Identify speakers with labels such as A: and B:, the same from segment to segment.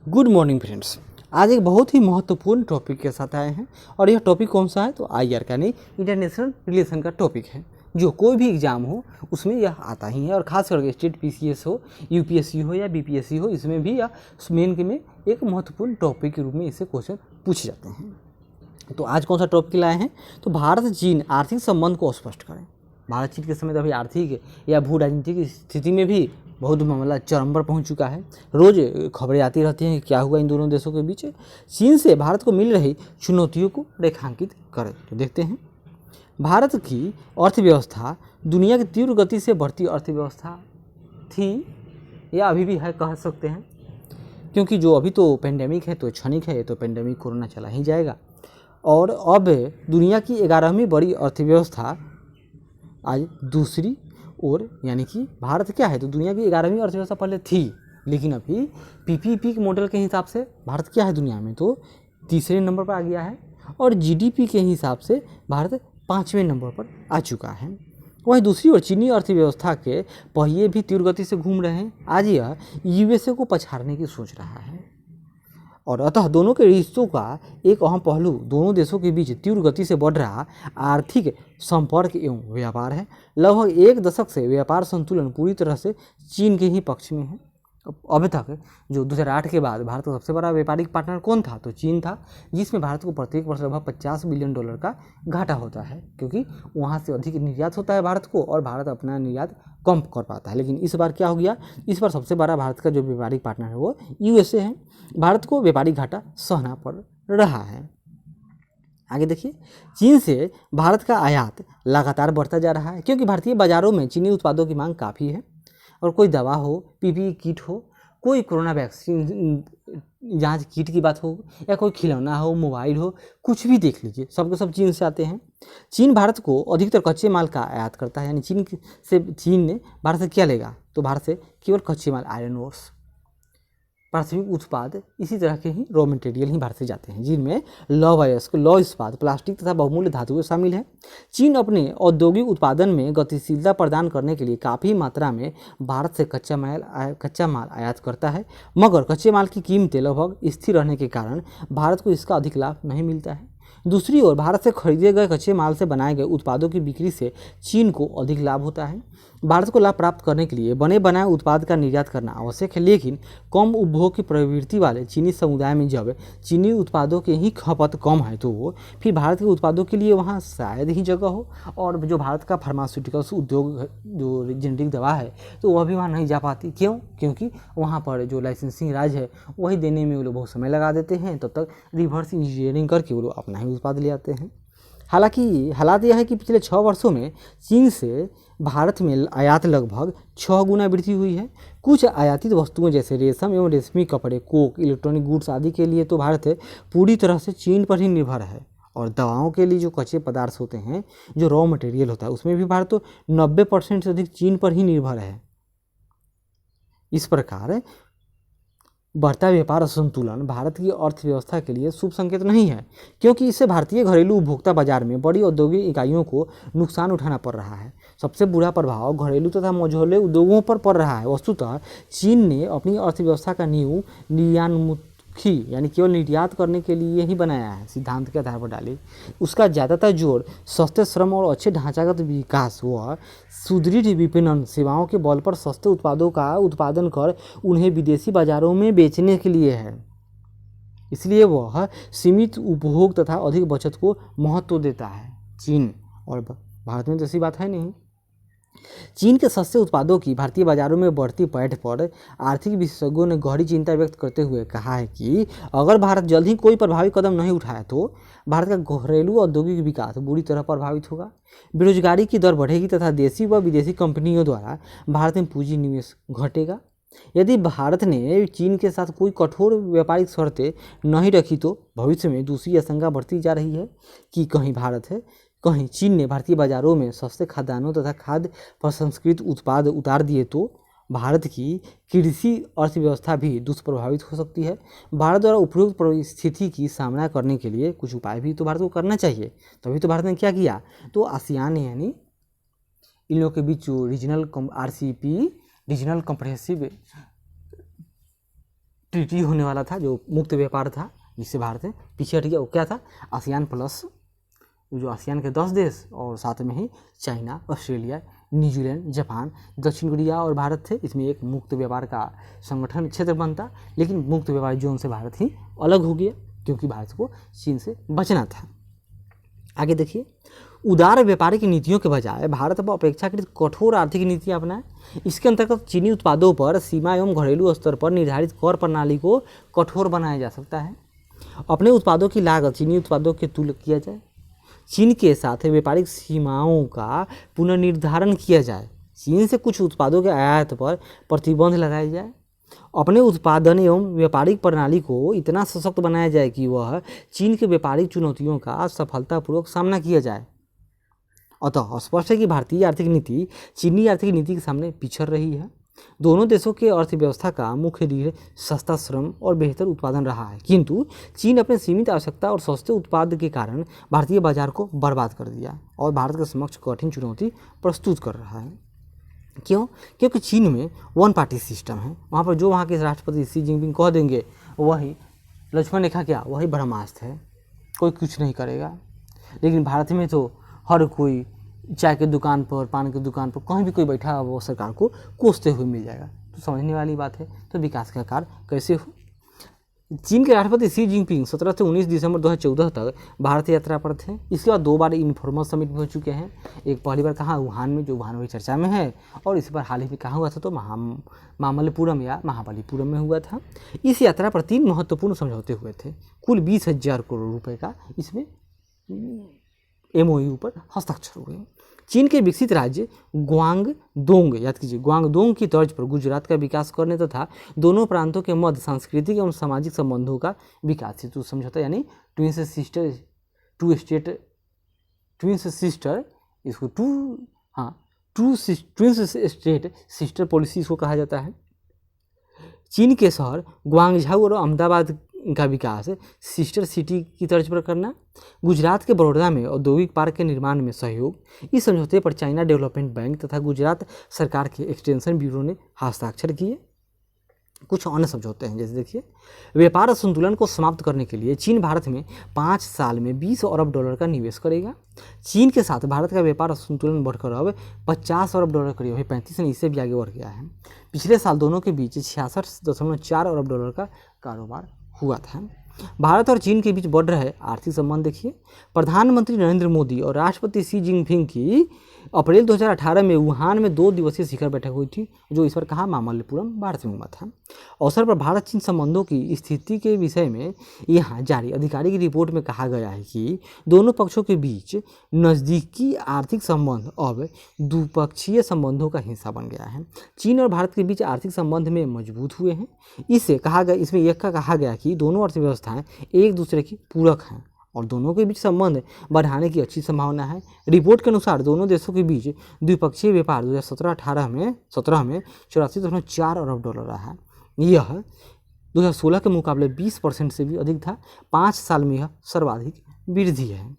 A: Good morning friends. आज एक बहुत ही महत्वपूर्ण टॉपिक के साथ आए हैं और यह टॉपिक कौन सा है तो आईआर का यानी इंटरनेशनल रिलेशन का टॉपिक है। जो कोई भी एग्जाम हो उसमें यह आता ही है और खास करके स्टेट पीसीएस हो, यूपीएससी हो या बीपीएससी हो, इसमें भी यह मेन के में एक महत्वपूर्ण टॉपिक के रूप में इसे क्वेश्चन पूछे जाते हैं। तो आज कौन सा टॉपिक लाए हैं तो भारत चीन आर्थिक संबंध को स्पष्ट करें। भारत चीन के समय तो अभी आर्थिक या भू राजनीतिक स्थिति में भी बहुत मामला चरम पर पहुंच चुका है। रोज खबरें आती रहती हैं कि क्या हुआ इन दोनों देशों के बीच। चीन से भारत को मिल रही चुनौतियों को रेखांकित करें तो देखते हैं। भारत की अर्थव्यवस्था दुनिया की तीव्र गति से बढ़ती अर्थव्यवस्था थी या अभी भी है कह सकते हैं, क्योंकि जो अभी तो पेंडेमिक है तो क्षणिक है, तो पेंडेमिक कोरोना चला ही जाएगा। और अब दुनिया की 11वीं बड़ी अर्थव्यवस्था आज दूसरी ओर, यानी कि भारत क्या है तो दुनिया की 11वीं अर्थव्यवस्था पहले थी, लेकिन अभी पीपीपी के मॉडल के हिसाब से भारत क्या है दुनिया में तो तीसरे नंबर पर आ गया है और जीडीपी के हिसाब से भारत 5वें नंबर पर आ चुका है। वहीं दूसरी ओर चीनी अर्थव्यवस्था के पहिए भी तीव्र गति से घूम रहे हैं। आज यह यूएसए को पछाड़ने की सोच रहा है और अतः दोनों के रिश्तों का एक अहम पहलू दोनों देशों के बीच तीव्र गति से बढ़ रहा आर्थिक संपर्क एवं व्यापार है। लगभग एक दशक से व्यापार संतुलन पूरी तरह से चीन के ही पक्ष में है। अभी तक जो 2008 के बाद भारत का सबसे बड़ा व्यापारिक पार्टनर कौन था तो चीन था, जिसमें भारत को प्रत्येक वर्ष लगभग $50 बिलियन का घाटा होता है, क्योंकि वहाँ से अधिक निर्यात होता है भारत को और भारत अपना निर्यात कम कर पाता है। लेकिन इस बार क्या हो गया, इस बार सबसे बड़ा भारत का जो व्यापारिक पार्टनर है वो यूएसए है। भारत को व्यापारिक घाटा सहना पड़ रहा है। आगे देखिए, चीन से भारत का आयात लगातार बढ़ता जा रहा है, क्योंकि भारतीय बाजारों में चीनी उत्पादों की मांग काफ़ी है। और कोई दवा हो, पीपीई किट हो, कोई कोरोना वैक्सीन जांच किट की बात हो या कोई खिलौना हो, मोबाइल हो, कुछ भी देख लीजिए, सब के सब चीन से आते हैं। चीन भारत को अधिकतर कच्चे माल का आयात करता है, यानी चीन ने भारत से क्या लेगा तो भारत से केवल कच्चे माल, आयरन ओर्स, प्राथमिक उत्पाद, इसी तरह के ही रॉ मटेरियल ही भारत से जाते हैं, जिनमें लौह इस्पात, प्लास्टिक तथा बहुमूल्य धातुएं शामिल हैं। चीन अपने औद्योगिक उत्पादन में गतिशीलता प्रदान करने के लिए काफ़ी मात्रा में भारत से कच्चा माल आयात करता है, मगर कच्चे माल की कीमतें लगभग स्थिर रहने के कारण भारत को इसका अधिक लाभ नहीं मिलता है। दूसरी ओर भारत से खरीदे गए कच्चे माल से बनाए गए उत्पादों की बिक्री से चीन को अधिक लाभ होता है। भारत को लाभ प्राप्त करने के लिए बने बनाए उत्पाद का निर्यात करना आवश्यक है, लेकिन कम उपभोग की प्रवृत्ति वाले चीनी समुदाय में जब चीनी उत्पादों के ही खपत कम है तो फिर भारत के उत्पादों के लिए वहाँ शायद ही जगह हो। और जो भारत का फार्मास्यूटिकल्स उद्योग, जो जेनेरिक दवा है, तो वह भी वहाँ नहीं जा पाती। क्यों? क्योंकि वहाँ पर जो लाइसेंसिंग राज है वही देने में वो लोग बहुत समय लगा देते हैं, तब तक रिवर्स इंजीनियरिंग करके वो लोग अपना ही उत्पाद ले आते हैं। हालांकि हालात यह है कि पिछले 6 वर्षों में चीन से भारत में आयात लगभग 6 गुना वृद्धि हुई है। कुछ आयातित वस्तुओं जैसे रेशम एवं रेशमी कपड़े, कोक, इलेक्ट्रॉनिक गुड्स आदि के लिए तो भारत पूरी तरह से चीन पर ही निर्भर है। और दवाओं के लिए जो कच्चे पदार्थ होते हैं, जो रॉ मटेरियल होता है, उसमें भी भारत तो 90% से अधिक चीन पर ही निर्भर है। इस प्रकार बढ़ता व्यापार असंतुलन भारत की अर्थव्यवस्था के लिए शुभ संकेत नहीं है, क्योंकि इससे भारतीय घरेलू उपभोक्ता बाजार में बड़ी औद्योगिक इकाइयों को नुकसान उठाना पड़ रहा है। सबसे बुरा प्रभाव घरेलू तथा मझोले उद्योगों पर पड़ रहा है। वस्तुतः चीन ने अपनी अर्थव्यवस्था का नींव निर्यातमुखी, यानी केवल निर्यात करने के लिए ही बनाया है, सिद्धांत के आधार पर डाली। उसका ज़्यादातर जोर सस्ते श्रम और अच्छे ढांचागत विकास व सुदृढ़ विपणन सेवाओं के बल पर सस्ते उत्पादों का उत्पादन कर उन्हें विदेशी बाजारों में बेचने के लिए है। इसलिए वह सीमित उपभोग तथा अधिक बचत को महत्व देता है चीन, और भारत में तो ऐसी बात है नहीं। चीन के सस्ते उत्पादों की भारतीय बाजारों में बढ़ती पैठ पर आर्थिक विशेषज्ञों ने गहरी चिंता व्यक्त करते हुए कहा है कि अगर भारत जल्द ही कोई प्रभावी कदम नहीं उठाए तो भारत का घरेलू औद्योगिक विकास बुरी तरह प्रभावित होगा। बेरोजगारी की दर बढ़ेगी तथा देशी व विदेशी कंपनियों द्वारा भारत में पूंजी निवेश घटेगा। यदि भारत ने चीन के साथ कोई कठोर व्यापारिक शर्तें नहीं रखी तो भविष्य में दूसरी आशंका बढ़ती जा रही है कि कहीं चीन ने भारतीय बाजारों में सस्ते खाद्यान्नों तथा खाद्य प्रसंस्कृत उत्पाद उतार दिए तो भारत की कृषि अर्थव्यवस्था भी दुष्प्रभावित हो सकती है। भारत द्वारा उपयुक्त परिस्थिति की सामना करने के लिए कुछ उपाय भी तो भारत को करना चाहिए। तभी तो भारत ने क्या किया तो आसियान, यानी इन लोगों के बीच जो regional RCEP, regional comprehensive treaty होने वाला था जो मुक्त व्यापार था, जिससे भारत पीछे हट गया। वो क्या था? आसियान प्लस, जो आसियान के 10 देश और साथ में ही चाइना, ऑस्ट्रेलिया, न्यूजीलैंड, जापान, दक्षिण कोरिया और भारत थे। इसमें एक मुक्त व्यापार का संगठन क्षेत्र बनता, लेकिन मुक्त व्यापार जोन से भारत ही अलग हो गया क्योंकि भारत को चीन से बचना था। आगे देखिए, उदार व्यापारिक नीतियों के बजाय भारत अब अपेक्षाकृत कठोर आर्थिक नीतियाँ अपनाए। इसके अंतर्गत चीनी उत्पादों पर सीमा एवं घरेलू स्तर पर निर्धारित कर प्रणाली को कठोर बनाया जा सकता है। अपने उत्पादों की लागत चीनी उत्पादों के तुल्य किया जाए। चीन के साथ व्यापारिक सीमाओं का पुनर्निर्धारण किया जाए। चीन से कुछ उत्पादों के आयात पर प्रतिबंध लगाया जाए। अपने उत्पादन एवं व्यापारिक प्रणाली को इतना सशक्त बनाया जाए कि वह चीन के व्यापारिक चुनौतियों का सफलतापूर्वक सामना किया जाए। अतः स्पष्ट है कि भारतीय आर्थिक नीति चीनी आर्थिक नीति के सामने पिछड़ रही है। दोनों देशों के अर्थव्यवस्था का मुख्य रीढ़ सस्ता श्रम और बेहतर उत्पादन रहा है, किंतु चीन अपने सीमित आवश्यकता और सस्ते उत्पाद के कारण भारतीय बाजार को बर्बाद कर दिया और भारत के समक्ष कठिन चुनौती प्रस्तुत कर रहा है। क्यों? क्योंकि चीन में वन पार्टी सिस्टम है। वहाँ पर जो वहाँ के राष्ट्रपति शी जिनपिंग कह देंगे वही लक्ष्मण रेखा, क्या वही ब्रह्मास्त्र है, कोई कुछ नहीं करेगा। लेकिन भारत में तो हर कोई चाय के दुकान पर, पान की दुकान पर, कहीं भी कोई बैठा वो सरकार को कोसते हुए मिल जाएगा। तो समझने वाली बात है। तो विकास का कार्य कैसे हो? चीन के राष्ट्रपति शी जिनपिंग 17 से 19 दिसंबर 2014 तक भारत यात्रा पर थे। इसके बाद 2 बार इनफॉर्मल समिट भी हो चुके हैं। एक पहली बार कहाँ, वुहान में, जो वुहान में चर्चा में है, और इस बार हाल ही में कहाँ हुआ था, तो मामल्लपुरम या महाबलीपुरम में हुआ था। इस यात्रा पर 3 महत्वपूर्ण समझौते हुए थे। कुल 20,000 करोड़ रुपये का इसमें MOU पर हस्ताक्षर हुए। चीन के विकसित राज्य ग्वांगडोंग, याद कीजिए, ग्वांगडोंग की तर्ज पर गुजरात का विकास करने तथा दोनों प्रांतों के मध्य सांस्कृतिक एवं सामाजिक संबंधों का विकास हेतु समझौता, यानी ट्विंस सिस्टर, इसको ट्विंस स्टेट सिस्टर पॉलिसी इसको कहा जाता है। चीन के शहर ग्वांगझाऊ और अहमदाबाद का विकास सिस्टर सिटी की तर्ज पर करना। गुजरात के बड़ौदा में औद्योगिक पार्क के निर्माण में सहयोग। इस समझौते पर चाइना डेवलपमेंट बैंक तथा गुजरात सरकार के एक्सटेंशन ब्यूरो ने हस्ताक्षर किए। कुछ अन्य समझौते हैं, जैसे देखिए, व्यापार संतुलन को समाप्त करने के लिए चीन भारत में 5 साल में $20 अरब का निवेश करेगा। चीन के साथ भारत का व्यापार संतुलन बढ़कर अब $50 अरब करीब है, 35 नहीं, इससे भी आगे बढ़ गया है। पिछले साल दोनों के बीच 66.4 अरब डॉलर का कारोबार हुआ था। भारत और चीन के बीच बढ़ रहे आर्थिक संबंध देखिए। प्रधानमंत्री नरेंद्र मोदी और राष्ट्रपति शी जिनपिंग की अप्रैल 2018 में वुहान में 2 दिवसीय शिखर बैठक हुई थी, जो इस पर कहा मामल्लपुरम, भारत में हुआ था। अवसर पर भारत चीन संबंधों की स्थिति के विषय में यहाँ जारी आधिकारिक रिपोर्ट में कहा गया है कि दोनों पक्षों के बीच नज़दीकी आर्थिक संबंध अब द्विपक्षीय संबंधों का हिस्सा बन गया है। चीन और भारत के बीच आर्थिक संबंध में मजबूत हुए हैं। इसमें एक का कहा गया कि दोनों अर्थव्यवस्थाएं एक दूसरे की पूरक हैं और दोनों के बीच संबंध बढ़ाने की अच्छी संभावना है। रिपोर्ट के अनुसार दोनों देशों के बीच द्विपक्षीय व्यापार 2017 में 84.4 अरब डॉलर रहा है। यह 2016 के मुकाबले 20% से भी अधिक था। 5 साल में यह सर्वाधिक वृद्धि है।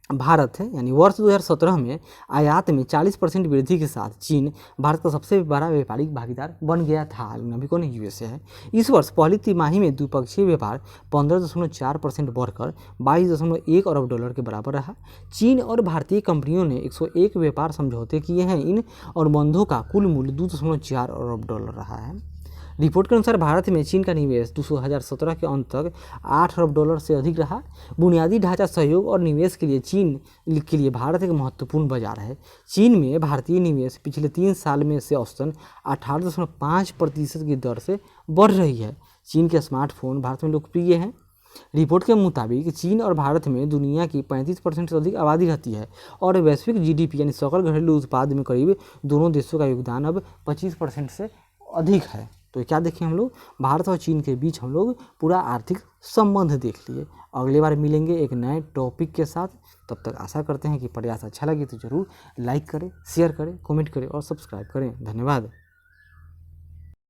A: भारत है, यानी वर्ष 2017 में आयात में 40% वृद्धि के साथ चीन भारत का सबसे बड़ा व्यापारिक भागीदार बन गया था। अभी कौन USA है। इस वर्ष पहली तिमाही में द्विपक्षीय व्यापार 15.4% बढ़कर 22.1 अरब डॉलर के बराबर रहा। चीन और भारतीय कंपनियों ने 101 व्यापार समझौते किए हैं। इन अनुबंधों का कुल मूल्य 2.4 अरब डॉलर रहा है। रिपोर्ट के अनुसार भारत में चीन का निवेश 2017 के अंत तक 8 अरब डॉलर से अधिक रहा। बुनियादी ढांचा सहयोग और निवेश के लिए चीन के लिए भारत एक महत्वपूर्ण बाजार है। चीन में भारतीय निवेश पिछले 3 साल में से औसतन 18.5% की दर से बढ़ रही है। चीन के स्मार्टफोन भारत में लोकप्रिय हैं। रिपोर्ट के मुताबिक चीन और भारत में दुनिया की 35% से अधिक आबादी रहती है और वैश्विक GDP यानी सकल घरेलू उत्पाद में करीब दोनों देशों का योगदान अब 25% से अधिक है। तो क्या देखें हम लोग, भारत और चीन के बीच हम लोग पूरा आर्थिक संबंध देख लिए। अगले बार मिलेंगे एक नए टॉपिक के साथ। तब तक आशा करते हैं कि प्रयास अच्छा लगे तो ज़रूर लाइक करें, शेयर करें, कमेंट करें और सब्सक्राइब करें। धन्यवाद।